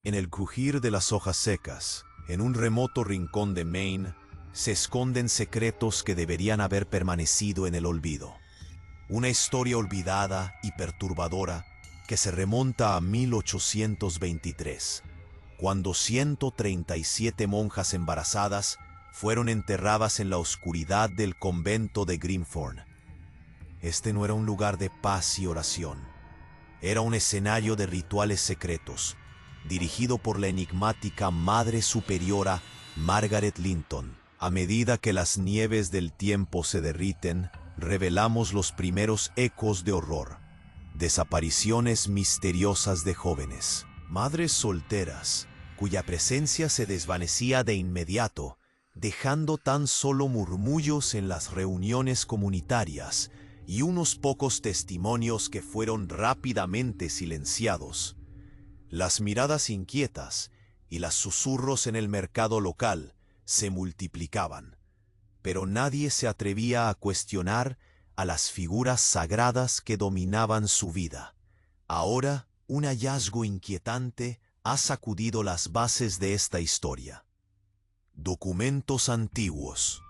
En el crujir de las hojas secas, en un remoto rincón de Maine, se esconden secretos que deberían haber permanecido en el olvido. Una historia olvidada y perturbadora que se remonta a 1823, cuando 137 monjas embarazadas fueron enterradas en la oscuridad del convento de Grimthorne. Este no era un lugar de paz y oración. Era un escenario de rituales secretos, dirigido por la enigmática Madre Superiora Margaret Linton. A medida que las nieves del tiempo se derriten, revelamos los primeros ecos de horror. Desapariciones misteriosas de jóvenes, madres solteras, cuya presencia se desvanecía de inmediato, dejando tan solo murmullos en las reuniones comunitarias y unos pocos testimonios que fueron rápidamente silenciados. Las miradas inquietas y los susurros en el mercado local se multiplicaban, pero nadie se atrevía a cuestionar a las figuras sagradas que dominaban su vida. Ahora, un hallazgo inquietante ha sacudido las bases de esta historia. Documentos antiguos,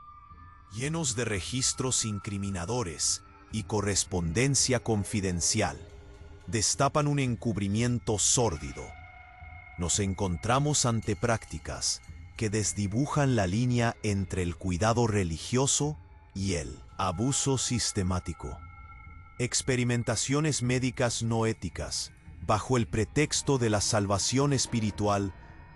llenos de registros incriminadores y correspondencia confidencial, destapan un encubrimiento sórdido. Nos encontramos ante prácticas que desdibujan la línea entre el cuidado religioso y el abuso sistemático. Experimentaciones médicas no éticas, bajo el pretexto de la salvación espiritual,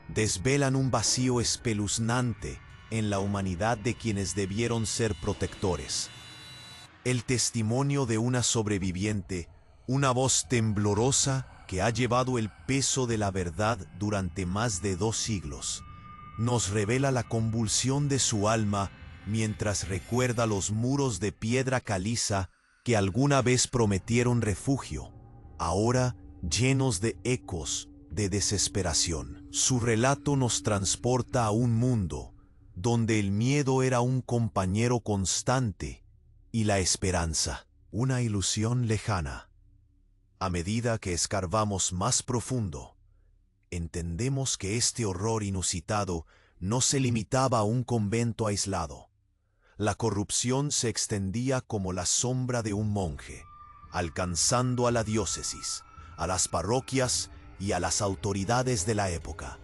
desvelan un vacío espeluznante en la humanidad de quienes debieron ser protectores. El testimonio de una sobreviviente, una voz temblorosa que ha llevado el peso de la verdad durante más de 2 siglos, nos revela la convulsión de su alma mientras recuerda los muros de piedra caliza que alguna vez prometieron refugio, ahora llenos de ecos de desesperación. Su relato nos transporta a un mundo donde el miedo era un compañero constante y la esperanza una ilusión lejana. A medida que escarbamos más profundo, entendemos que este horror inusitado no se limitaba a un convento aislado. La corrupción se extendía como la sombra de un monje, alcanzando a la diócesis, a las parroquias y a las autoridades de la época.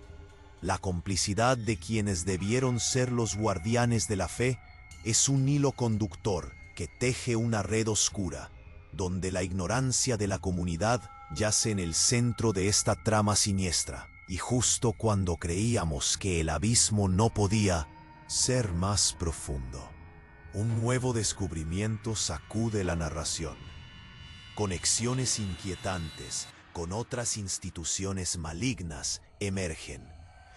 La complicidad de quienes debieron ser los guardianes de la fe es un hilo conductor que teje una red oscura, donde la ignorancia de la comunidad yace en el centro de esta trama siniestra. Y justo cuando creíamos que el abismo no podía ser más profundo, un nuevo descubrimiento sacude la narración. Conexiones inquietantes con otras instituciones malignas emergen,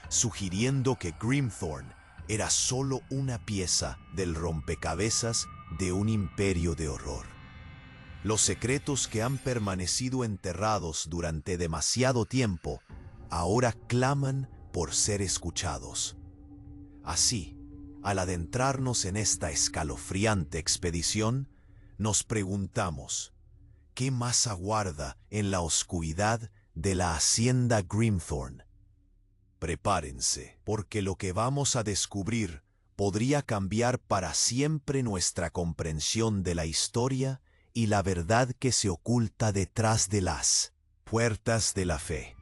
sugiriendo que Grimthorne era solo una pieza del rompecabezas de un imperio de horror. Los secretos que han permanecido enterrados durante demasiado tiempo ahora claman por ser escuchados. Así, al adentrarnos en esta escalofriante expedición, nos preguntamos, ¿qué más aguarda en la oscuridad de la hacienda Grimthorne? Prepárense, porque lo que vamos a descubrir podría cambiar para siempre nuestra comprensión de la historia y la verdad que se oculta detrás de las puertas de la fe.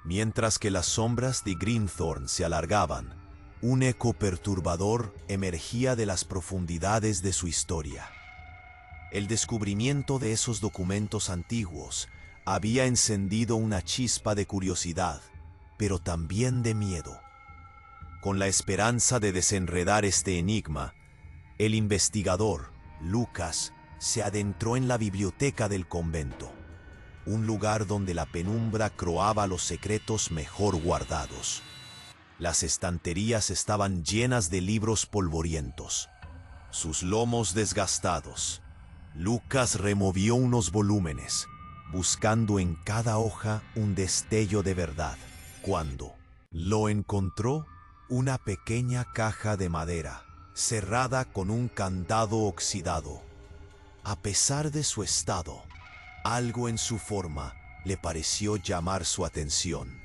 Mientras que las sombras de Grimthorne se alargaban, un eco perturbador emergía de las profundidades de su historia. El descubrimiento de esos documentos antiguos había encendido una chispa de curiosidad, pero también de miedo. Con la esperanza de desenredar este enigma, el investigador, Lucas, se adentró en la biblioteca del convento, un lugar donde la penumbra croaba los secretos mejor guardados. Las estanterías estaban llenas de libros polvorientos, sus lomos desgastados. Lucas removió unos volúmenes, buscando en cada hoja un destello de verdad. Cuando lo encontró, una pequeña caja de madera, cerrada con un candado oxidado. A pesar de su estado, algo en su forma le pareció llamar su atención.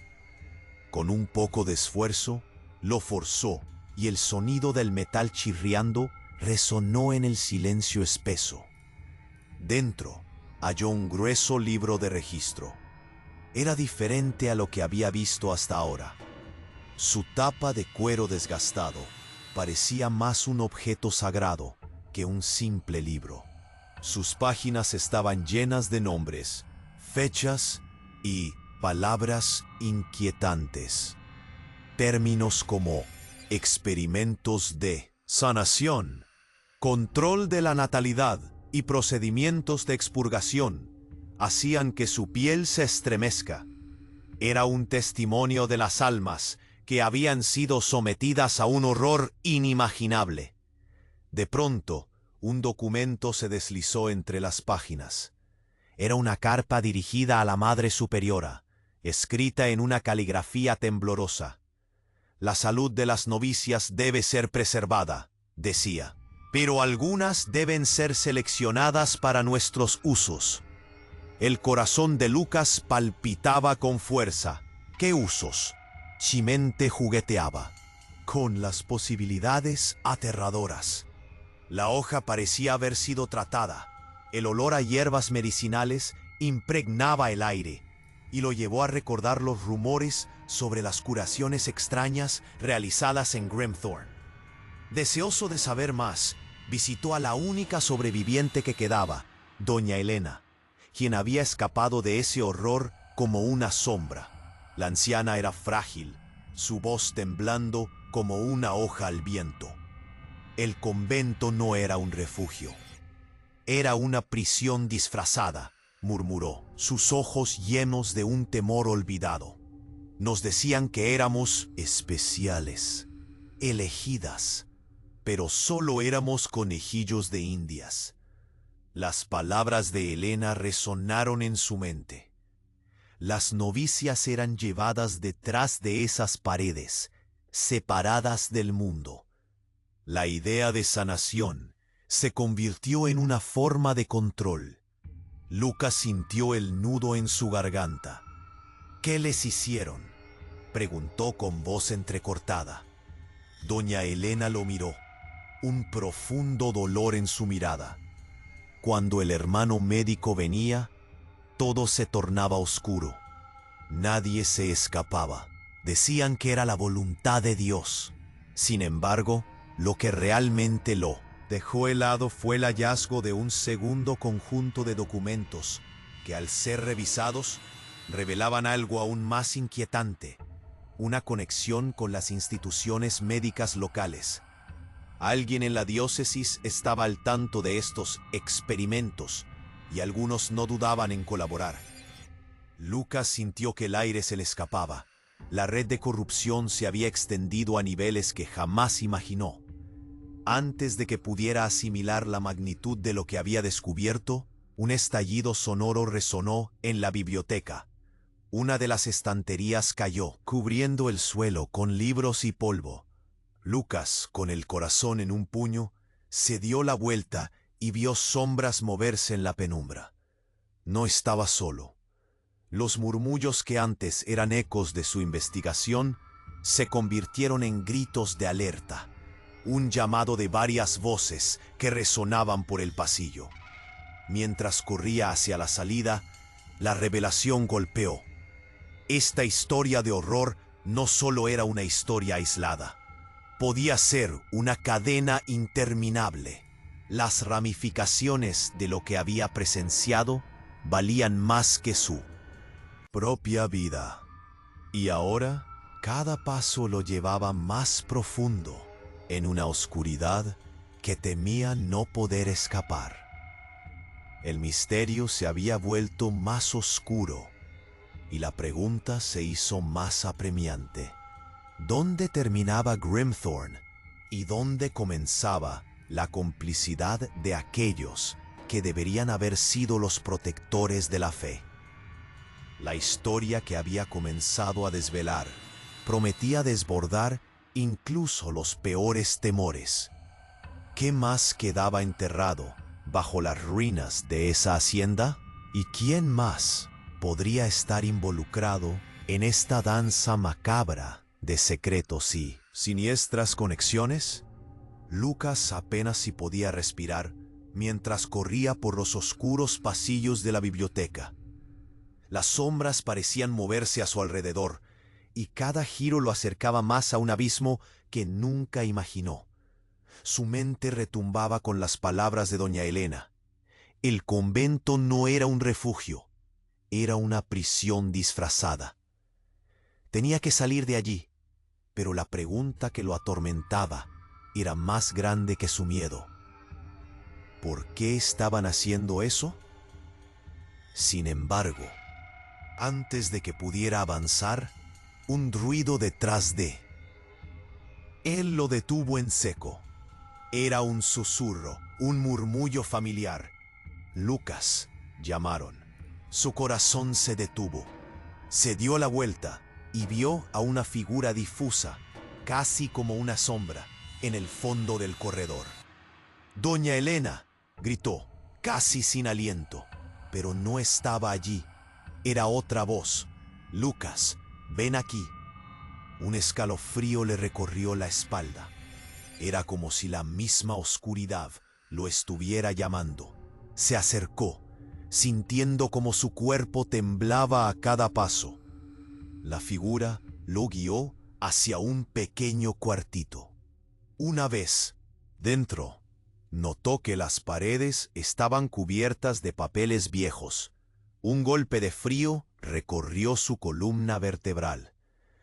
Con un poco de esfuerzo, lo forzó y el sonido del metal chirriando resonó en el silencio espeso. Dentro, halló un grueso libro de registro. Era diferente a lo que había visto hasta ahora. Su tapa de cuero desgastado parecía más un objeto sagrado que un simple libro. Sus páginas estaban llenas de nombres, fechas y palabras inquietantes. Términos como experimentos de sanación, control de la natalidad y procedimientos de expurgación hacían que su piel se estremezca. Era un testimonio de las almas que habían sido sometidas a un horror inimaginable. De pronto, un documento se deslizó entre las páginas. Era una carta dirigida a la Madre Superiora, escrita en una caligrafía temblorosa. La salud de las novicias debe ser preservada, decía, pero algunas deben ser seleccionadas para nuestros usos. El corazón de Lucas palpitaba con fuerza. ¿Qué usos? Chimente jugueteaba con las posibilidades aterradoras. La hoja parecía haber sido tratada. El olor a hierbas medicinales impregnaba el aire y lo llevó a recordar los rumores sobre las curaciones extrañas realizadas en Grimthorne. Deseoso de saber más, visitó a la única sobreviviente que quedaba, doña Elena, quien había escapado de ese horror como una sombra. La anciana era frágil, su voz temblando como una hoja al viento. El convento no era un refugio. Era una prisión disfrazada, murmuró, sus ojos llenos de un temor olvidado. Nos decían que éramos especiales, elegidas, pero solo éramos conejillos de indias. Las palabras de Elena resonaron en su mente. Las novicias eran llevadas detrás de esas paredes, separadas del mundo. La idea de sanación se convirtió en una forma de control. Lucas sintió el nudo en su garganta. ¿Qué les hicieron?, preguntó con voz entrecortada. Doña Elena lo miró, un profundo dolor en su mirada. Cuando el hermano médico venía, todo se tornaba oscuro. Nadie se escapaba. Decían que era la voluntad de Dios. Sin embargo, lo que realmente lo dejó helado fue el hallazgo de un segundo conjunto de documentos que, al ser revisados, revelaban algo aún más inquietante: una conexión con las instituciones médicas locales. Alguien en la diócesis estaba al tanto de estos experimentos y algunos no dudaban en colaborar. Lucas sintió que el aire se le escapaba. La red de corrupción se había extendido a niveles que jamás imaginó. Antes de que pudiera asimilar la magnitud de lo que había descubierto, un estallido sonoro resonó en la biblioteca. Una de las estanterías cayó, cubriendo el suelo con libros y polvo. Lucas, con el corazón en un puño, se dio la vuelta y vio sombras moverse en la penumbra. No estaba solo. Los murmullos que antes eran ecos de su investigación se convirtieron en gritos de alerta, un llamado de varias voces que resonaban por el pasillo. Mientras corría hacia la salida, la revelación golpeó. Esta historia de horror no solo era una historia aislada. Podía ser una cadena interminable. Las ramificaciones de lo que había presenciado valían más que su propia vida. Y ahora, cada paso lo llevaba más profundo, en una oscuridad que temía no poder escapar. El misterio se había vuelto más oscuro y la pregunta se hizo más apremiante. ¿Dónde terminaba Grimthorne y dónde comenzaba la complicidad de aquellos que deberían haber sido los protectores de la fe? La historia que había comenzado a desvelar prometía desbordar incluso los peores temores. ¿Qué más quedaba enterrado bajo las ruinas de esa hacienda? ¿Y quién más podría estar involucrado En esta danza macabra de secretos y siniestras conexiones, Lucas apenas si podía respirar mientras corría por los oscuros pasillos de la biblioteca. Las sombras parecían moverse a su alrededor, y cada giro lo acercaba más a un abismo que nunca imaginó. Su mente retumbaba con las palabras de doña Elena. El convento no era un refugio, era una prisión disfrazada. Tenía que salir de allí, pero la pregunta que lo atormentaba era más grande que su miedo. ¿Por qué estaban haciendo eso? Sin embargo, antes de que pudiera avanzar, un ruido detrás de él lo detuvo en seco. Era un susurro, un murmullo familiar. Lucas, llamaron. Su corazón se detuvo. Se dio la vuelta y vio a una figura difusa, casi como una sombra, en el fondo del corredor. «¡Doña Elena!», gritó, casi sin aliento, pero no estaba allí. Era otra voz. «Lucas, ven aquí». Un escalofrío le recorrió la espalda. Era como si la misma oscuridad lo estuviera llamando. Se acercó, sintiendo como su cuerpo temblaba a cada paso. La figura lo guió hacia un pequeño cuartito. Una vez dentro, notó que las paredes estaban cubiertas de papeles viejos. Un golpe de frío recorrió su columna vertebral.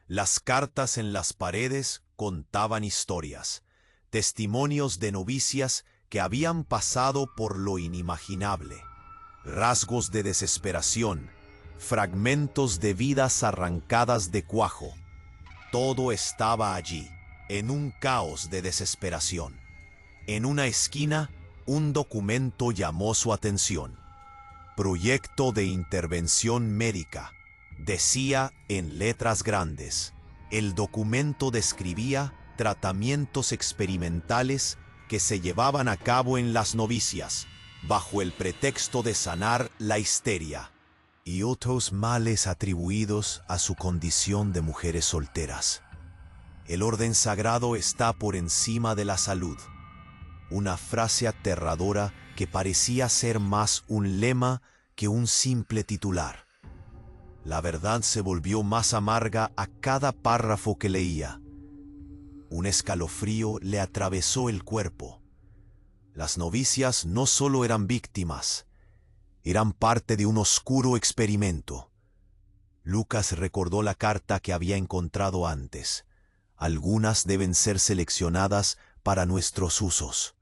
Las cartas en las paredes contaban historias, testimonios de novicias que habían pasado por lo inimaginable, rasgos de desesperación, fragmentos de vidas arrancadas de cuajo. Todo estaba allí, en un caos de desesperación. En una esquina, un documento llamó su atención. Proyecto de intervención médica, decía en letras grandes. El documento describía tratamientos experimentales que se llevaban a cabo en las novicias, bajo el pretexto de sanar la histeria y otros males atribuidos a su condición de mujeres solteras. El orden sagrado está por encima de la salud. Una frase aterradora que parecía ser más un lema que un simple titular. La verdad se volvió más amarga a cada párrafo que leía. Un escalofrío le atravesó el cuerpo. Las novicias no solo eran víctimas, eran parte de un oscuro experimento. Lucas recordó la carta que había encontrado antes. Algunas deben ser seleccionadas para nuestros usos.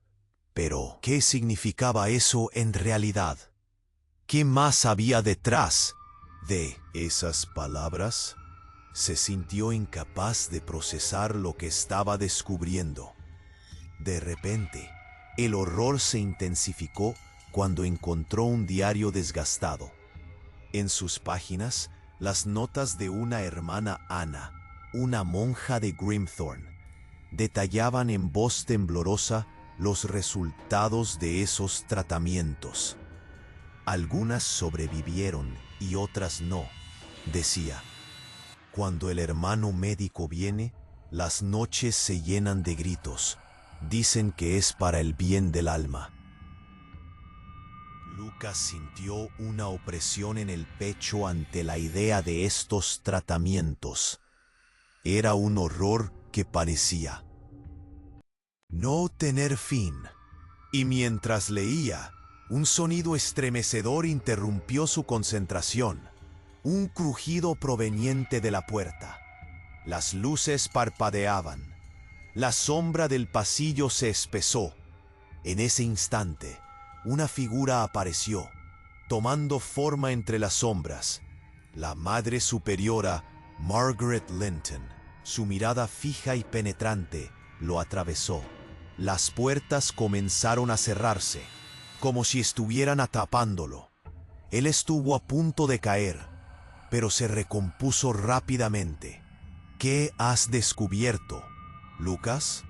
Pero, ¿qué significaba eso en realidad? ¿Qué más había detrás de esas palabras? Se sintió incapaz de procesar lo que estaba descubriendo. De repente, el horror se intensificó cuando encontró un diario desgastado. En sus páginas, las notas de una hermana Ana, una monja de Grimthorne, detallaban en voz temblorosa los resultados de esos tratamientos. Algunas sobrevivieron y otras no, decía. Cuando el hermano médico viene, las noches se llenan de gritos. Dicen que es para el bien del alma. Lucas sintió una opresión en el pecho ante la idea de estos tratamientos. Era un horror que parecía no tener fin. Y mientras leía, un sonido estremecedor interrumpió su concentración. Un crujido proveniente de la puerta. Las luces parpadeaban. La sombra del pasillo se espesó. En ese instante, una figura apareció, tomando forma entre las sombras. La Madre Superiora, Margaret Linton. Su mirada fija y penetrante lo atravesó. Las puertas comenzaron a cerrarse, como si estuvieran atrapándolo. Él estuvo a punto de caer, pero se recompuso rápidamente. ¿Qué has descubierto, Lucas?,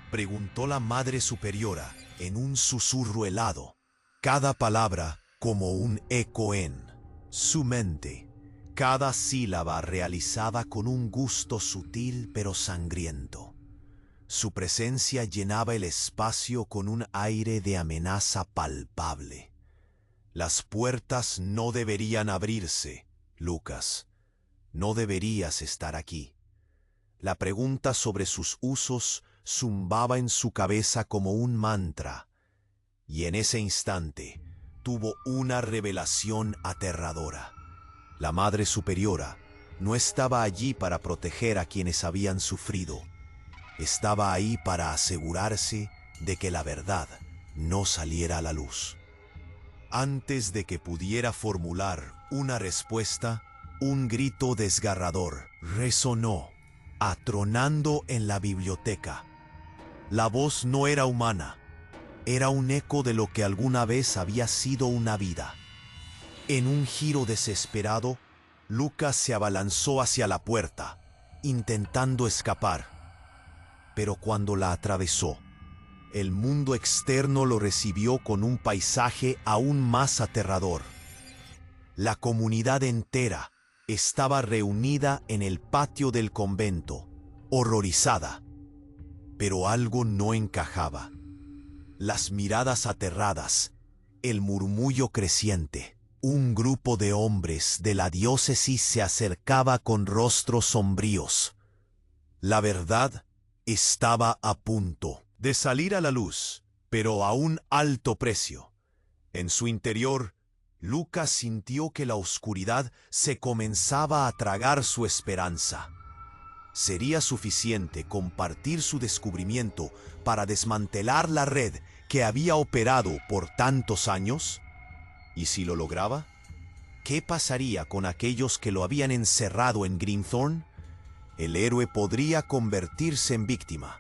preguntó la Madre Superiora en un susurro helado, cada palabra como un eco en su mente. cada sílaba realizada con un gusto sutil pero sangriento. Su presencia llenaba el espacio con un aire de amenaza palpable. Las puertas no deberían abrirse, Lucas. No deberías estar aquí. La pregunta sobre sus usos zumbaba en su cabeza como un mantra, y en ese instante tuvo una revelación aterradora. La Madre Superiora no estaba allí para proteger a quienes habían sufrido. Estaba ahí para asegurarse de que la verdad no saliera a la luz. Antes de que pudiera formular una respuesta, un grito desgarrador resonó, atronando en la biblioteca. La voz no era humana, era un eco de lo que alguna vez había sido una vida. En un giro desesperado, Lucas se abalanzó hacia la puerta, intentando escapar. Pero cuando la atravesó, el mundo externo lo recibió con un paisaje aún más aterrador. La comunidad entera estaba reunida en el patio del convento, horrorizada. Pero algo no encajaba. Las miradas aterradas, el murmullo creciente. Un grupo de hombres de la diócesis se acercaba con rostros sombríos. La verdad estaba a punto de salir a la luz, pero a un alto precio. En su interior, Lucas sintió que la oscuridad se comenzaba a tragar su esperanza. ¿Sería suficiente compartir su descubrimiento para desmantelar la red que había operado por tantos años? ¿Y si lo lograba? ¿Qué pasaría con aquellos que lo habían encerrado en Grimthorn? El héroe podría convertirse en víctima.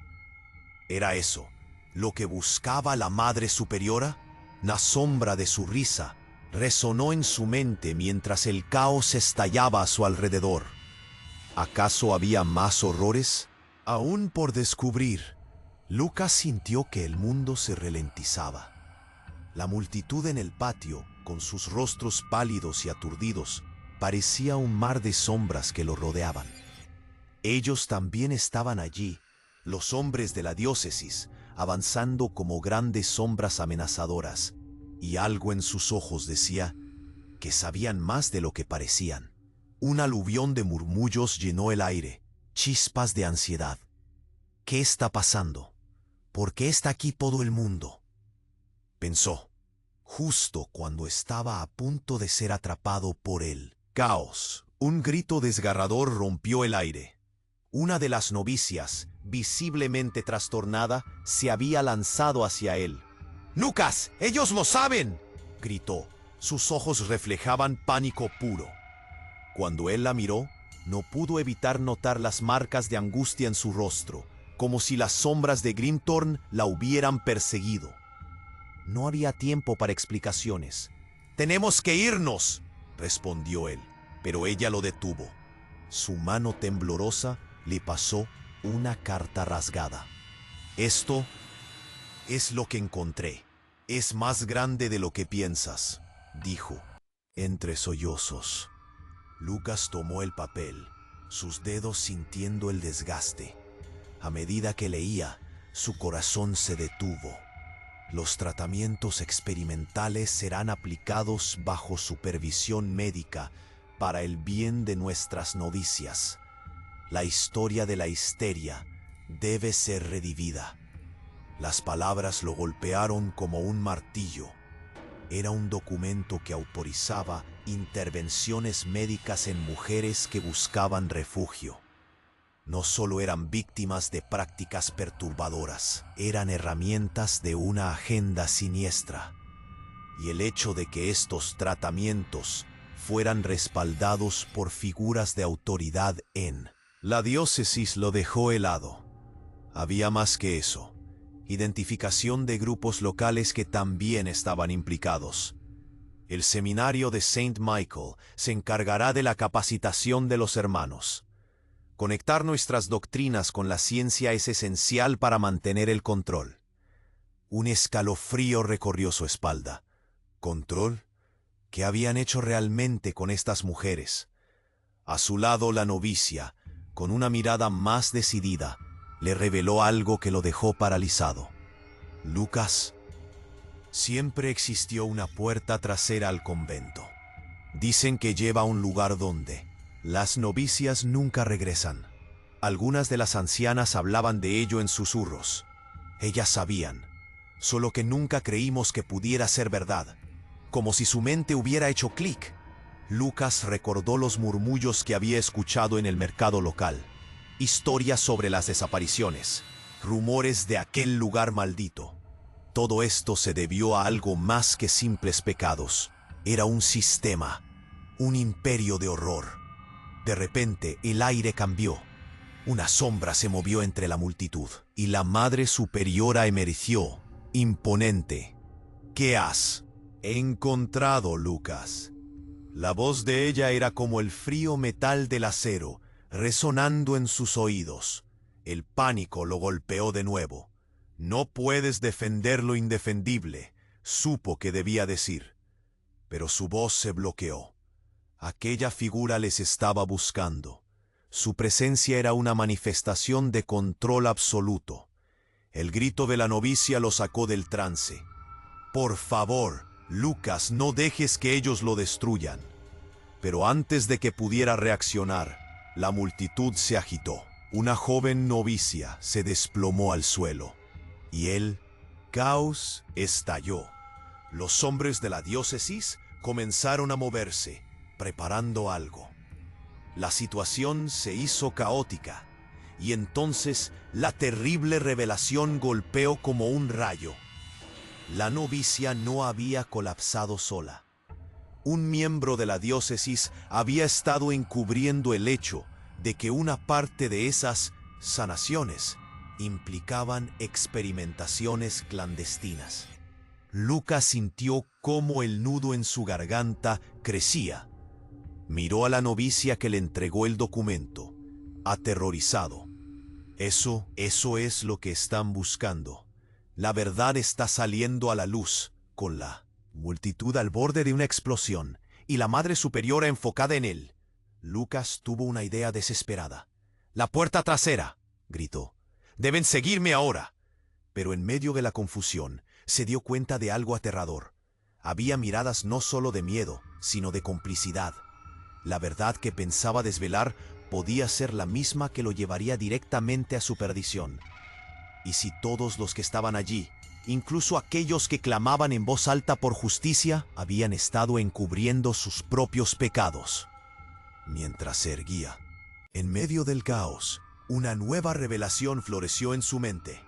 ¿Era eso lo que buscaba la Madre Superiora? La sombra de su risa resonó en su mente mientras el caos estallaba a su alrededor. ¿Acaso había más horrores? Aún por descubrir, Lucas sintió que el mundo se ralentizaba. La multitud en el patio, con sus rostros pálidos y aturdidos, parecía un mar de sombras que lo rodeaban. Ellos también estaban allí, los hombres de la diócesis, avanzando como grandes sombras amenazadoras, y algo en sus ojos decía que sabían más de lo que parecían. Un aluvión de murmullos llenó el aire, chispas de ansiedad. ¿Qué está pasando? ¿Por qué está aquí todo el mundo?, pensó, justo cuando estaba a punto de ser atrapado por el caos. Un grito desgarrador rompió el aire. Una de las novicias, visiblemente trastornada, se había lanzado hacia él. ¡Lucas! ¡Ellos lo saben!, gritó. Sus ojos reflejaban pánico puro. Cuando él la miró, no pudo evitar notar las marcas de angustia en su rostro, como si las sombras de Grimthorn la hubieran perseguido. No había tiempo para explicaciones. «¡Tenemos que irnos!», respondió él, pero ella lo detuvo. Su mano temblorosa le pasó una carta rasgada. «Esto es lo que encontré. Es más grande de lo que piensas», dijo, entre sollozos. Lucas tomó el papel, sus dedos sintiendo el desgaste. A medida que leía, su corazón se detuvo. Los tratamientos experimentales serán aplicados bajo supervisión médica para el bien de nuestras novicias. La historia de la histeria debe ser redivida. Las palabras lo golpearon como un martillo. Era un documento que autorizaba intervenciones médicas en mujeres que buscaban refugio. No solo eran víctimas de prácticas perturbadoras, eran herramientas de una agenda siniestra. Y el hecho de que estos tratamientos fueran respaldados por figuras de autoridad en la diócesis lo dejó helado. Había más que eso. Identificación de grupos locales que también estaban implicados. El seminario de St. Michael se encargará de la capacitación de los hermanos. Conectar nuestras doctrinas con la ciencia es esencial para mantener el control. Un escalofrío recorrió su espalda. ¿Control? ¿Qué habían hecho realmente con estas mujeres? A su lado la novicia, con una mirada más decidida, le reveló algo que lo dejó paralizado. Lucas, siempre existió una puerta trasera al convento. Dicen que lleva a un lugar donde las novicias nunca regresan. Algunas de las ancianas hablaban de ello en susurros. Ellas sabían, solo que nunca creímos que pudiera ser verdad, como si su mente hubiera hecho clic. Lucas recordó los murmullos que había escuchado en el mercado local, historias sobre las desapariciones, rumores de aquel lugar maldito. Todo esto se debió a algo más que simples pecados. Era un sistema, un imperio de horror. De repente, el aire cambió. Una sombra se movió entre la multitud, y la Madre Superiora emergió, imponente. ¿Qué has encontrado, Lucas? La voz de ella era como el frío metal del acero, resonando en sus oídos. El pánico lo golpeó de nuevo. No puedes defender lo indefendible, supo que debía decir. Pero su voz se bloqueó. Aquella figura les estaba buscando. Su presencia era una manifestación de control absoluto. El grito de la novicia lo sacó del trance. Por favor, Lucas, no dejes que ellos lo destruyan. Pero antes de que pudiera reaccionar, la multitud se agitó. Una joven novicia se desplomó al suelo. Y el caos estalló. Los hombres de la diócesis comenzaron a moverse, preparando algo. La situación se hizo caótica, y entonces la terrible revelación golpeó como un rayo. La novicia no había colapsado sola. Un miembro de la diócesis había estado encubriendo el hecho de que una parte de esas sanaciones implicaban experimentaciones clandestinas. Lucas sintió cómo el nudo en su garganta crecía. Miró a la novicia que le entregó el documento, aterrorizado. Eso es lo que están buscando. La verdad está saliendo a la luz, con la multitud al borde de una explosión, y la Madre Superiora enfocada en él. Lucas tuvo una idea desesperada. «¡La puerta trasera!», gritó. «¡Deben seguirme ahora!». Pero en medio de la confusión, se dio cuenta de algo aterrador. Había miradas no solo de miedo, sino de complicidad. La verdad que pensaba desvelar podía ser la misma que lo llevaría directamente a su perdición. ¿Y si todos los que estaban allí, incluso aquellos que clamaban en voz alta por justicia, habían estado encubriendo sus propios pecados? Mientras se erguía, en medio del caos, una nueva revelación floreció en su mente.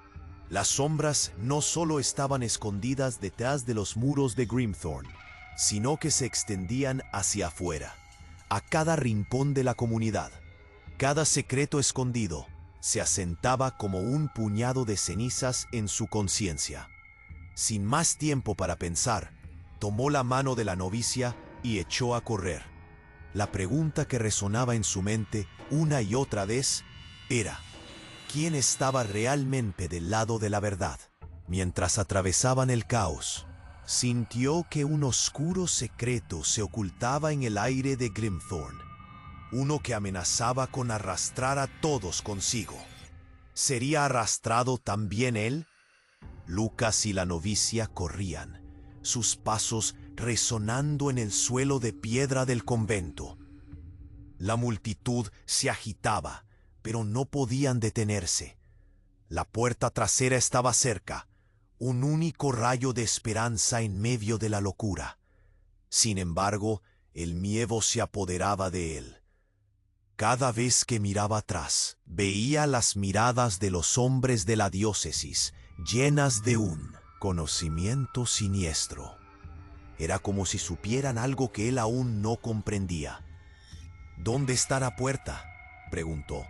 Las sombras no solo estaban escondidas detrás de los muros de Grimthorn, sino que se extendían hacia afuera, a cada rincón de la comunidad. Cada secreto escondido se asentaba como un puñado de cenizas en su conciencia. Sin más tiempo para pensar, tomó la mano de la novicia y echó a correr. La pregunta que resonaba en su mente una y otra vez era: ¿quién estaba realmente del lado de la verdad? Mientras atravesaban el caos, sintió que un oscuro secreto se ocultaba en el aire de Grimthorn, uno que amenazaba con arrastrar a todos consigo. ¿Sería arrastrado también él? Lucas y la novicia corrían, sus pasos resonando en el suelo de piedra del convento. La multitud se agitaba, pero no podían detenerse. La puerta trasera estaba cerca, un único rayo de esperanza en medio de la locura. Sin embargo, el miedo se apoderaba de él. Cada vez que miraba atrás, veía las miradas de los hombres de la diócesis, llenas de un conocimiento siniestro. Era como si supieran algo que él aún no comprendía. «¿Dónde está la puerta?», preguntó,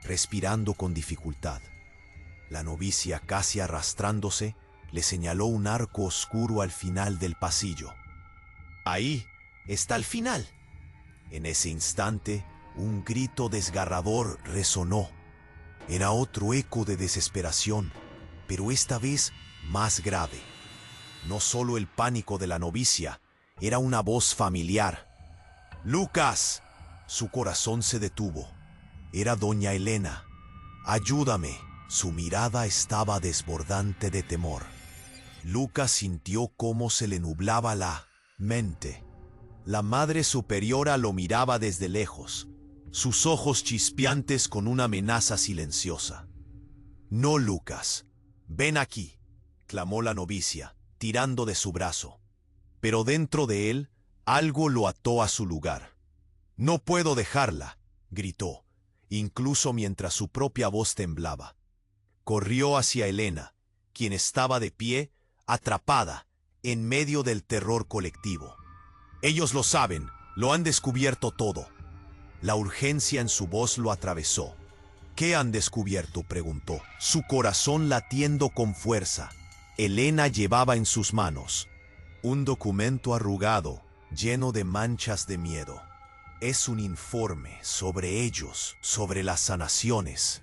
respirando con dificultad. La novicia, casi arrastrándose, le señaló un arco oscuro al final del pasillo. «Ahí está el final». En ese instante, un grito desgarrador resonó. Era otro eco de desesperación, pero esta vez más grave. No solo el pánico de la novicia, era una voz familiar. «¡Lucas! Su corazón se detuvo. Era doña Elena. «Ayúdame». Su mirada estaba desbordante de temor. Lucas sintió cómo se le nublaba la mente. La Madre Superiora lo miraba desde lejos, sus ojos chispeantes con una amenaza silenciosa. «No, Lucas. Ven aquí», clamó la novicia, tirando de su brazo. Pero dentro de él, algo lo ató a su lugar. «No puedo dejarla», gritó, incluso mientras su propia voz temblaba. Corrió hacia Elena, quien estaba de pie, atrapada, en medio del terror colectivo. «Ellos lo saben, lo han descubierto todo». La urgencia en su voz lo atravesó. «¿Qué han descubierto?», preguntó, su corazón latiendo con fuerza. Elena llevaba en sus manos un documento arrugado, lleno de manchas de miedo. Es un informe sobre ellos, sobre las sanaciones.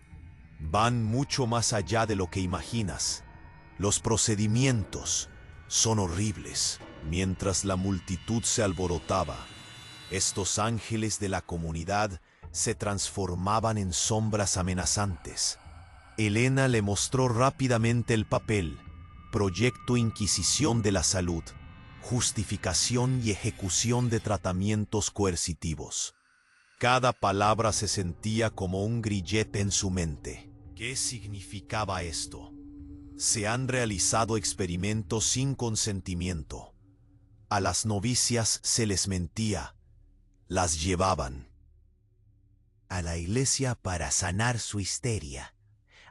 Van mucho más allá de lo que imaginas. Los procedimientos son horribles. Mientras la multitud se alborotaba, estos ángeles de la comunidad se transformaban en sombras amenazantes. Elena le mostró rápidamente el papel: Proyecto Inquisición de la Salud, justificación y ejecución de tratamientos coercitivos. Cada palabra se sentía como un grillete en su mente. ¿Qué significaba esto? Se han realizado experimentos sin consentimiento. A las novicias se les mentía. Las llevaban a la iglesia para sanar su histeria.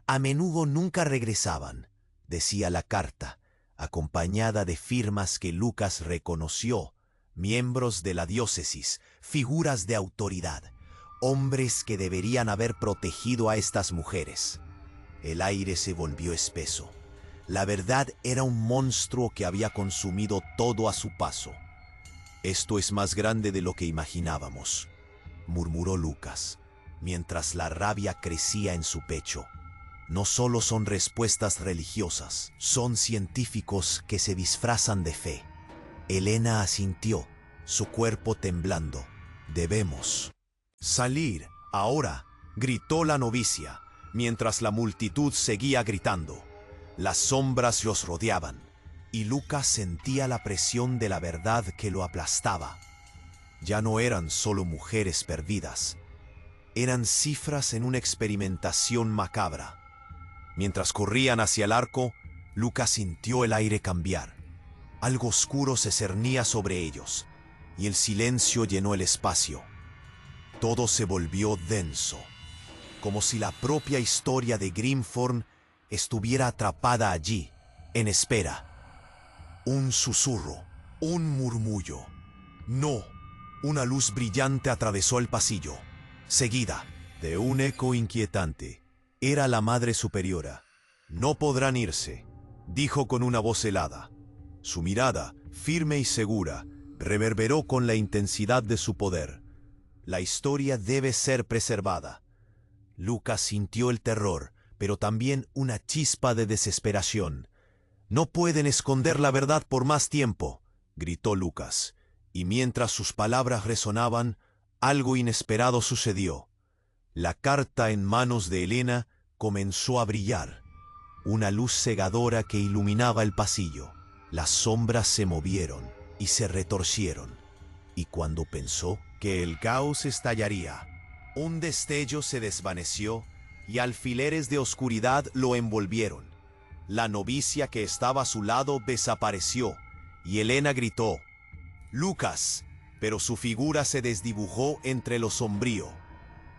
A menudo nunca regresaban, decía la carta, acompañada de firmas que Lucas reconoció: miembros de la diócesis, figuras de autoridad, hombres que deberían haber protegido a estas mujeres. El aire se volvió espeso. La verdad era un monstruo que había consumido todo a su paso. «Esto es más grande de lo que imaginábamos», murmuró Lucas, mientras la rabia crecía en su pecho. «No solo son respuestas religiosas, son científicos que se disfrazan de fe». Elena asintió, su cuerpo temblando. «Debemos salir ahora», gritó la novicia, mientras la multitud seguía gritando. Las sombras los rodeaban, y Lucas sentía la presión de la verdad que lo aplastaba. Ya no eran solo mujeres perdidas, eran cifras en una experimentación macabra. Mientras corrían hacia el arco, Lucas sintió el aire cambiar. Algo oscuro se cernía sobre ellos, y el silencio llenó el espacio. Todo se volvió denso, como si la propia historia de Grimthorn estuviera atrapada allí, en espera. Un susurro, un murmullo. «No». Una luz brillante atravesó el pasillo, seguida de un eco inquietante. Era la Madre Superiora. «No podrán irse», dijo con una voz helada. Su mirada, firme y segura, reverberó con la intensidad de su poder. «La historia debe ser preservada». Lucas sintió el terror, pero también una chispa de desesperación. «No pueden esconder la verdad por más tiempo», gritó Lucas, y mientras sus palabras resonaban, algo inesperado sucedió. La carta en manos de Elena comenzó a brillar, una luz cegadora que iluminaba el pasillo. Las sombras se movieron y se retorcieron, y cuando pensó que el caos estallaría, un destello se desvaneció y alfileres de oscuridad lo envolvieron. La novicia que estaba a su lado desapareció, y Elena gritó: «Lucas», pero su figura se desdibujó entre lo sombrío.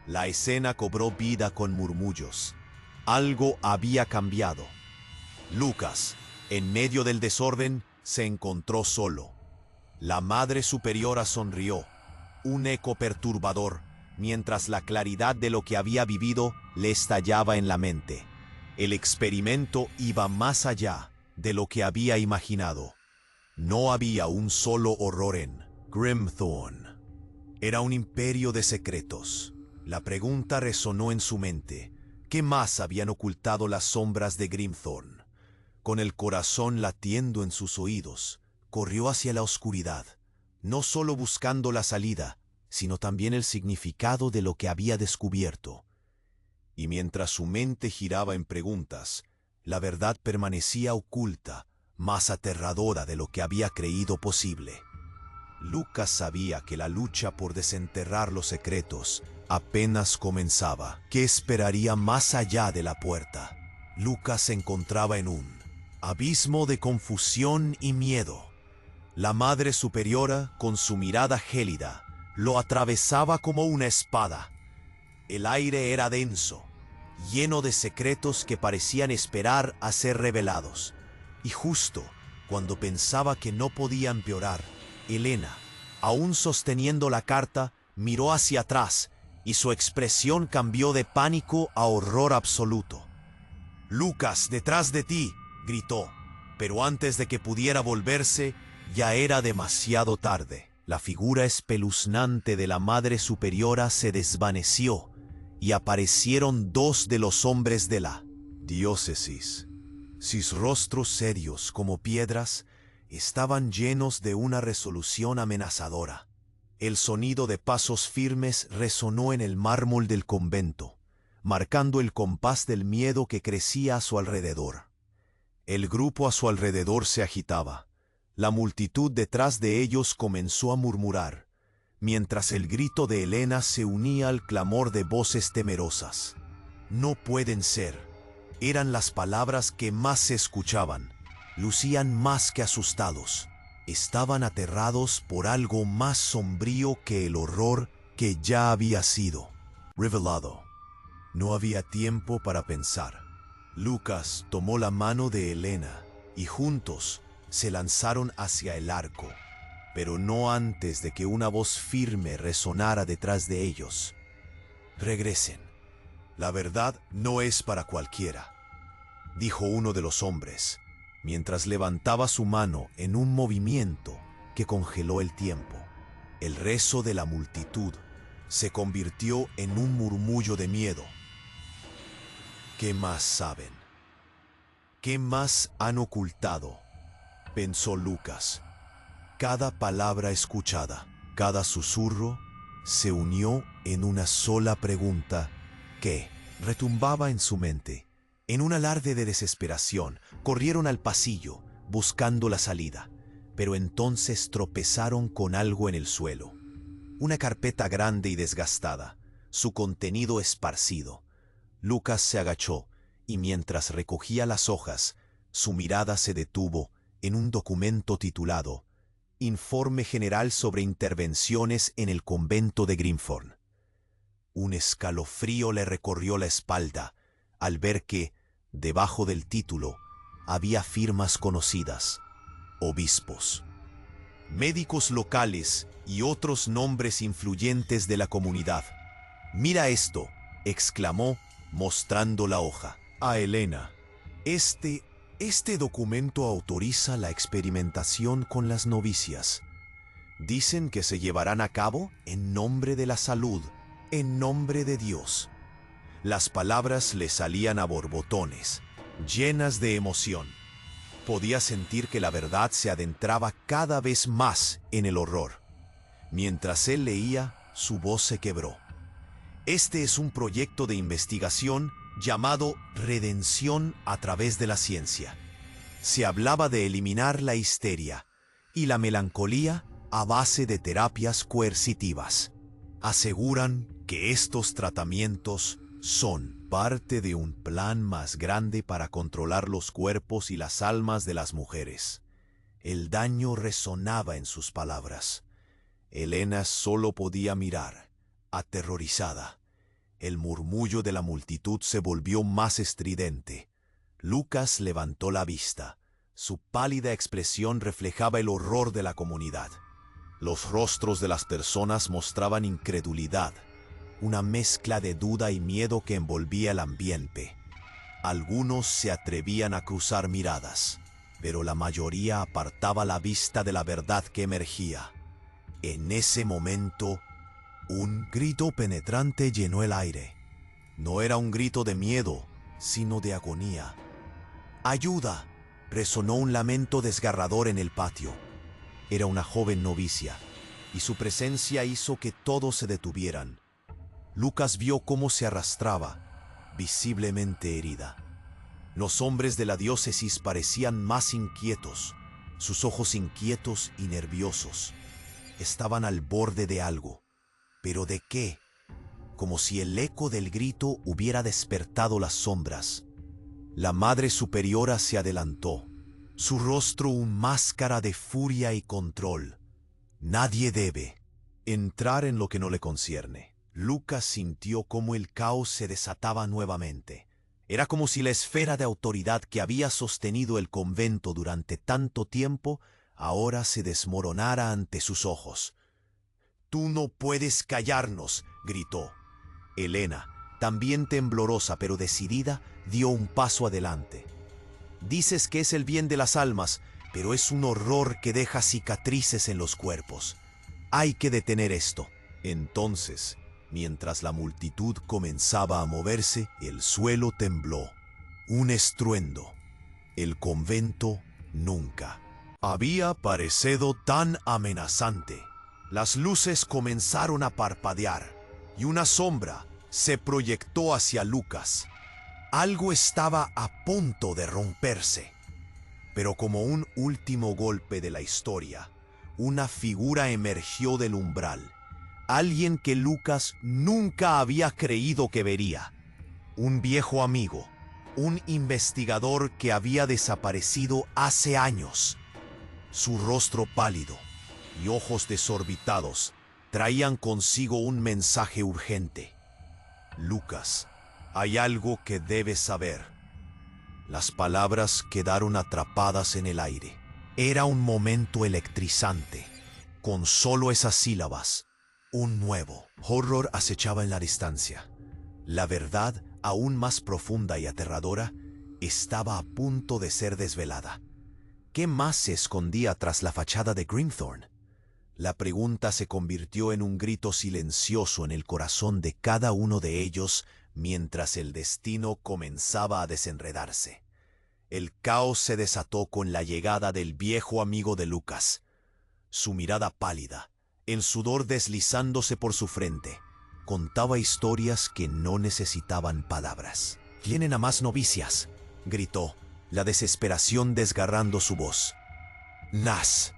La escena cobró vida con murmullos. Algo había cambiado. Lucas, en medio del desorden, se encontró solo. La Madre Superiora sonrió, un eco perturbador, mientras la claridad de lo que había vivido le estallaba en la mente. El experimento iba más allá de lo que había imaginado. No había un solo horror en Grimthorn. Era un imperio de secretos. La pregunta resonó en su mente: ¿qué más habían ocultado las sombras de Grimthorn? Con el corazón latiendo en sus oídos, corrió hacia la oscuridad, no solo buscando la salida, sino también el significado de lo que había descubierto. Y mientras su mente giraba en preguntas, la verdad permanecía oculta, más aterradora de lo que había creído posible. Lucas sabía que la lucha por desenterrar los secretos apenas comenzaba. ¿Qué esperaría más allá de la puerta? Lucas se encontraba en un abismo de confusión y miedo. La Madre Superiora, con su mirada gélida, lo atravesaba como una espada. El aire era denso, lleno de secretos que parecían esperar a ser revelados. Y justo cuando pensaba que no podía empeorar, Helena, aún sosteniendo la carta, miró hacia atrás y su expresión cambió de pánico a horror absoluto. «Lucas, detrás de ti», gritó, pero antes de que pudiera volverse, ya era demasiado tarde. La figura espeluznante de la Madre Superiora se desvaneció y aparecieron dos de los hombres de la diócesis. Sus rostros serios como piedras estaban llenos de una resolución amenazadora. El sonido de pasos firmes resonó en el mármol del convento, marcando el compás del miedo que crecía a su alrededor. El grupo a su alrededor se agitaba. La multitud detrás de ellos comenzó a murmurar, mientras el grito de Helena se unía al clamor de voces temerosas. «No pueden ser». Eran las palabras que más se escuchaban. Lucían más que asustados. Estaban aterrados por algo más sombrío que el horror que ya había sido revelado. No había tiempo para pensar. Lucas tomó la mano de Helena y juntos se lanzaron hacia el arco, pero no antes de que una voz firme resonara detrás de ellos. «Regresen. La verdad no es para cualquiera», dijo uno de los hombres, mientras levantaba su mano en un movimiento que congeló el tiempo. El rezo de la multitud se convirtió en un murmullo de miedo. «¿Qué más saben? ¿Qué más han ocultado?», pensó Lucas. Cada palabra escuchada, cada susurro, se unió en una sola pregunta que retumbaba en su mente. En un alarde de desesperación, corrieron al pasillo, buscando la salida, pero entonces tropezaron con algo en el suelo. Una carpeta grande y desgastada, su contenido esparcido. Lucas se agachó, y mientras recogía las hojas, su mirada se detuvo en un documento titulado «Informe General sobre Intervenciones en el Convento de Grimthorne». Un escalofrío le recorrió la espalda al ver que, debajo del título, había firmas conocidas: obispos, médicos locales y otros nombres influyentes de la comunidad. «Mira esto», exclamó, mostrando la hoja a Helena. Este documento autoriza la experimentación con las novicias. Dicen que se llevarán a cabo en nombre de la salud, en nombre de Dios». Las palabras le salían a borbotones, llenas de emoción. Podía sentir que la verdad se adentraba cada vez más en el horror. Mientras él leía, su voz se quebró. «Este es un proyecto de investigación llamado Redención a través de la ciencia». Se hablaba de eliminar la histeria y la melancolía a base de terapias coercitivas. Aseguran que estos tratamientos son parte de un plan más grande para controlar los cuerpos y las almas de las mujeres. El daño resonaba en sus palabras. Helena solo podía mirar, aterrorizada. El murmullo de la multitud se volvió más estridente. Lucas levantó la vista. Su pálida expresión reflejaba el horror de la comunidad. Los rostros de las personas mostraban incredulidad, una mezcla de duda y miedo que envolvía el ambiente. Algunos se atrevían a cruzar miradas, pero la mayoría apartaba la vista de la verdad que emergía. En ese momento, un grito penetrante llenó el aire. No era un grito de miedo, sino de agonía. «¡Ayuda!», resonó un lamento desgarrador en el patio. Era una joven novicia, y su presencia hizo que todos se detuvieran. Lucas vio cómo se arrastraba, visiblemente herida. Los hombres de la diócesis parecían más inquietos, sus ojos inquietos y nerviosos. Estaban al borde de algo. ¿Pero de qué? Como si el eco del grito hubiera despertado las sombras. La Madre Superiora se adelantó, su rostro una máscara de furia y control. Nadie debe entrar en lo que no le concierne. Lucas sintió cómo el caos se desataba nuevamente. Era como si la esfera de autoridad que había sostenido el convento durante tanto tiempo ahora se desmoronara ante sus ojos. «Tú no puedes callarnos», gritó. Elena, también temblorosa pero decidida, dio un paso adelante. «Dices que es el bien de las almas, pero es un horror que deja cicatrices en los cuerpos. Hay que detener esto». Entonces, mientras la multitud comenzaba a moverse, el suelo tembló. Un estruendo. El convento nunca había parecido tan amenazante. Las luces comenzaron a parpadear y una sombra se proyectó hacia Lucas. Algo estaba a punto de romperse. Pero como un último golpe de la historia, una figura emergió del umbral. Alguien que Lucas nunca había creído que vería. Un viejo amigo, un investigador que había desaparecido hace años. Su rostro pálido y ojos desorbitados traían consigo un mensaje urgente. «Lucas, hay algo que debes saber». Las palabras quedaron atrapadas en el aire. Era un momento electrizante. Con solo esas sílabas, un nuevo horror acechaba en la distancia. La verdad, aún más profunda y aterradora, estaba a punto de ser desvelada. ¿Qué más se escondía tras la fachada de Grimthorne? La pregunta se convirtió en un grito silencioso en el corazón de cada uno de ellos mientras el destino comenzaba a desenredarse. El caos se desató con la llegada del viejo amigo de Lucas. Su mirada pálida, el sudor deslizándose por su frente, contaba historias que no necesitaban palabras. «¡Tienen a más novicias!», gritó, la desesperación desgarrando su voz. «Nas».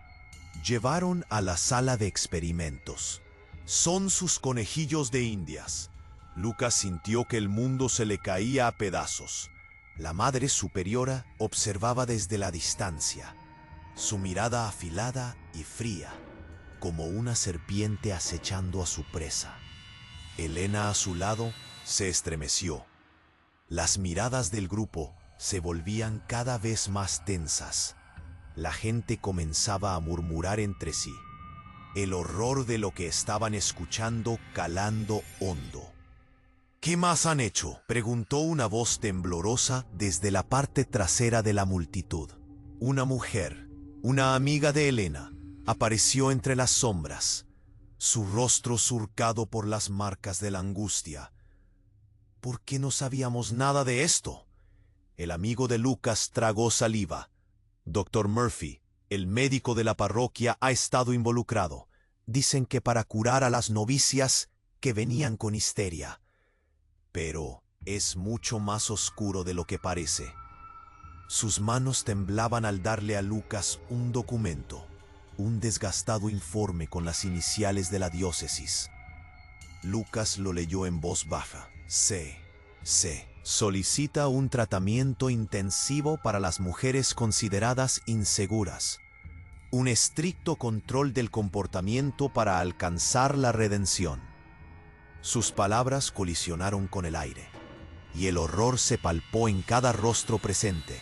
Llevaron a la sala de experimentos. «Son sus conejillos de indias». Lucas sintió que el mundo se le caía a pedazos. La Madre Superiora observaba desde la distancia, su mirada afilada y fría, como una serpiente acechando a su presa. Elena a su lado se estremeció. Las miradas del grupo se volvían cada vez más tensas. La gente comenzaba a murmurar entre sí, el horror de lo que estaban escuchando calando hondo. «¿Qué más han hecho?», preguntó una voz temblorosa desde la parte trasera de la multitud. Una mujer, una amiga de Elena, apareció entre las sombras, su rostro surcado por las marcas de la angustia. «¿Por qué no sabíamos nada de esto?». El amigo de Lucas tragó saliva. «Dr. Murphy, el médico de la parroquia, ha estado involucrado. Dicen que para curar a las novicias que venían con histeria. Pero es mucho más oscuro de lo que parece». Sus manos temblaban al darle a Lucas un documento, un desgastado informe con las iniciales de la diócesis. Lucas lo leyó en voz baja. C. Solicita un tratamiento intensivo para las mujeres consideradas inseguras. Un estricto control del comportamiento para alcanzar la redención. Sus palabras colisionaron con el aire, y el horror se palpó en cada rostro presente.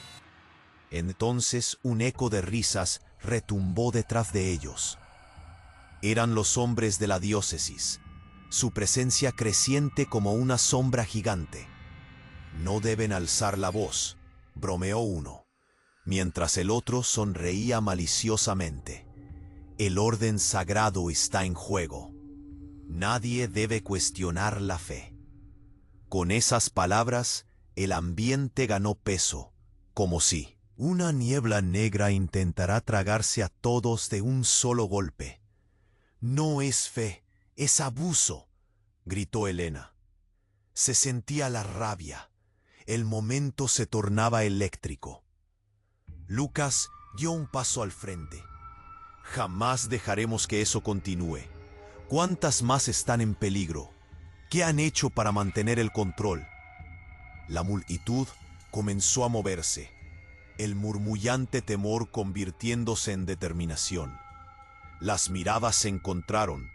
Entonces un eco de risas retumbó detrás de ellos. Eran los hombres de la diócesis, su presencia creciente como una sombra gigante. «No deben alzar la voz», bromeó uno, mientras el otro sonreía maliciosamente. «El orden sagrado está en juego. Nadie debe cuestionar la fe». Con esas palabras, el ambiente ganó peso, como si una niebla negra intentará tragarse a todos de un solo golpe. No es fe, es abuso, gritó Elena. Se sentía la rabia. El momento se tornaba eléctrico. Lucas dio un paso al frente. Jamás dejaremos que eso continúe. ¿Cuántas más están en peligro? ¿Qué han hecho para mantener el control? La multitud comenzó a moverse, el murmullante temor convirtiéndose en determinación. Las miradas se encontraron,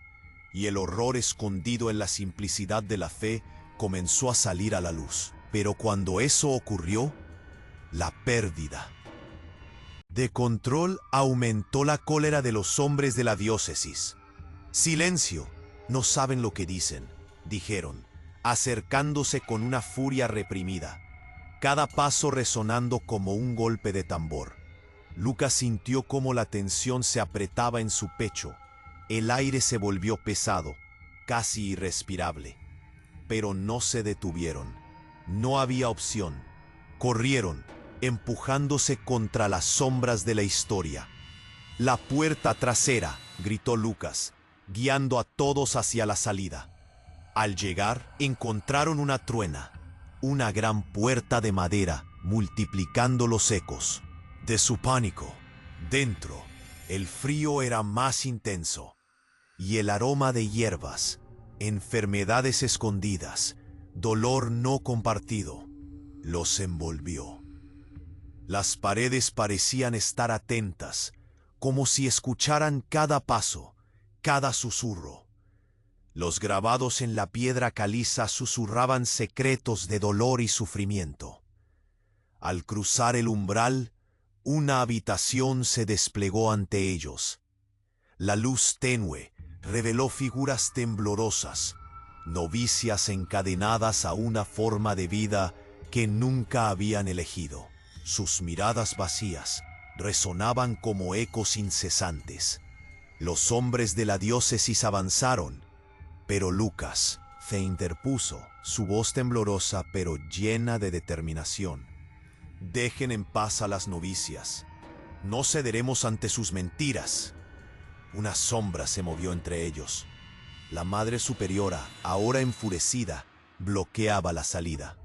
y el horror escondido en la simplicidad de la fe comenzó a salir a la luz. Pero cuando eso ocurrió, la pérdida de control aumentó la cólera de los hombres de la diócesis. «Silencio, no saben lo que dicen», dijeron, acercándose con una furia reprimida, cada paso resonando como un golpe de tambor. Lucas sintió cómo la tensión se apretaba en su pecho. El aire se volvió pesado, casi irrespirable. Pero no se detuvieron. No había opción. Corrieron, empujándose contra las sombras de la historia. «La puerta trasera», gritó Lucas, guiando a todos hacia la salida. Al llegar, encontraron una truena, una gran puerta de madera, multiplicando los ecos. De su pánico, dentro, el frío era más intenso, y el aroma de hierbas, enfermedades escondidas, dolor no compartido, los envolvió. Las paredes parecían estar atentas, como si escucharan cada paso, cada susurro. Los grabados en la piedra caliza susurraban secretos de dolor y sufrimiento. Al cruzar el umbral, una habitación se desplegó ante ellos. La luz tenue reveló figuras temblorosas, novicias encadenadas a una forma de vida que nunca habían elegido. Sus miradas vacías resonaban como ecos incesantes. Los hombres de la diócesis avanzaron, pero Lucas se interpuso, su voz temblorosa pero llena de determinación. «Dejen en paz a las novicias. No cederemos ante sus mentiras». Una sombra se movió entre ellos. La Madre Superiora, ahora enfurecida, bloqueaba la salida.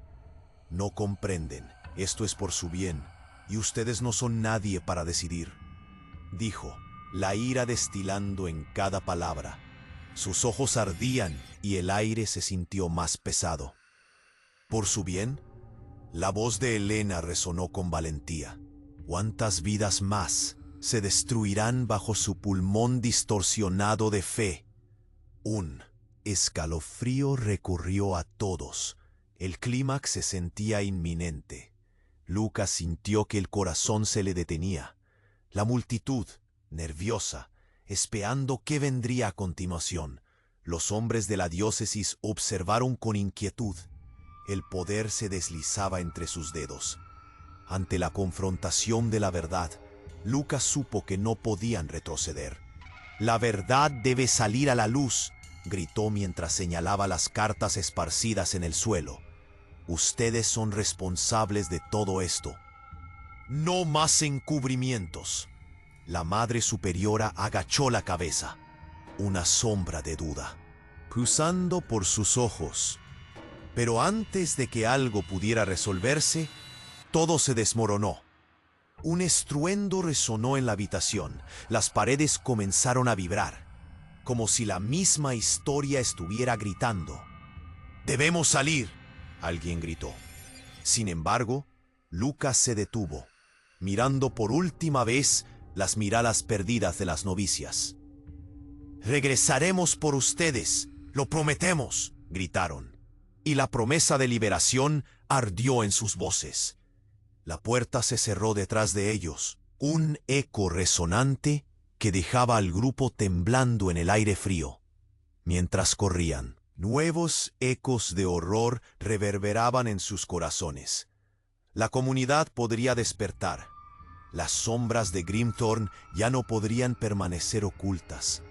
«No comprenden, esto es por su bien, y ustedes no son nadie para decidir», dijo, la ira destilando en cada palabra. Sus ojos ardían y el aire se sintió más pesado. «¿Por su bien?». La voz de Elena resonó con valentía. ¿Cuántas vidas más se destruirán bajo su pulmón distorsionado de fe? Un escalofrío recorrió a todos. El clímax se sentía inminente. Lucas sintió que el corazón se le detenía. La multitud, nerviosa, espiando qué vendría a continuación. Los hombres de la diócesis observaron con inquietud. El poder se deslizaba entre sus dedos. Ante la confrontación de la verdad, Lucas supo que no podían retroceder. «La verdad debe salir a la luz», gritó mientras señalaba las cartas esparcidas en el suelo. «Ustedes son responsables de todo esto. No más encubrimientos». La Madre Superiora agachó la cabeza, una sombra de duda cruzando por sus ojos. Pero antes de que algo pudiera resolverse, todo se desmoronó. Un estruendo resonó en la habitación. Las paredes comenzaron a vibrar, como si la misma historia estuviera gritando. «Debemos salir», alguien gritó. Sin embargo, Lucas se detuvo, mirando por última vez las miradas perdidas de las novicias. «Regresaremos por ustedes, lo prometemos», gritaron. Y la promesa de liberación ardió en sus voces. La puerta se cerró detrás de ellos, un eco resonante que dejaba al grupo temblando en el aire frío. Mientras corrían, nuevos ecos de horror reverberaban en sus corazones. La comunidad podría despertar. Las sombras de Grimthorn ya no podrían permanecer ocultas,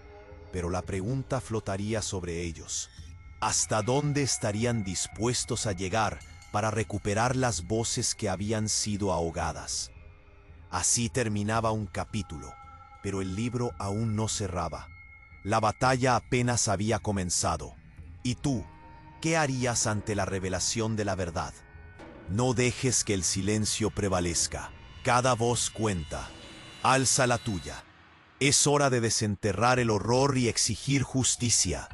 pero la pregunta flotaría sobre ellos. ¿Hasta dónde estarían dispuestos a llegar para recuperar las voces que habían sido ahogadas? Así terminaba un capítulo, pero el libro aún no cerraba. La batalla apenas había comenzado. ¿Y tú? ¿Qué harías ante la revelación de la verdad? No dejes que el silencio prevalezca. Cada voz cuenta. Alza la tuya. Es hora de desenterrar el horror y exigir justicia.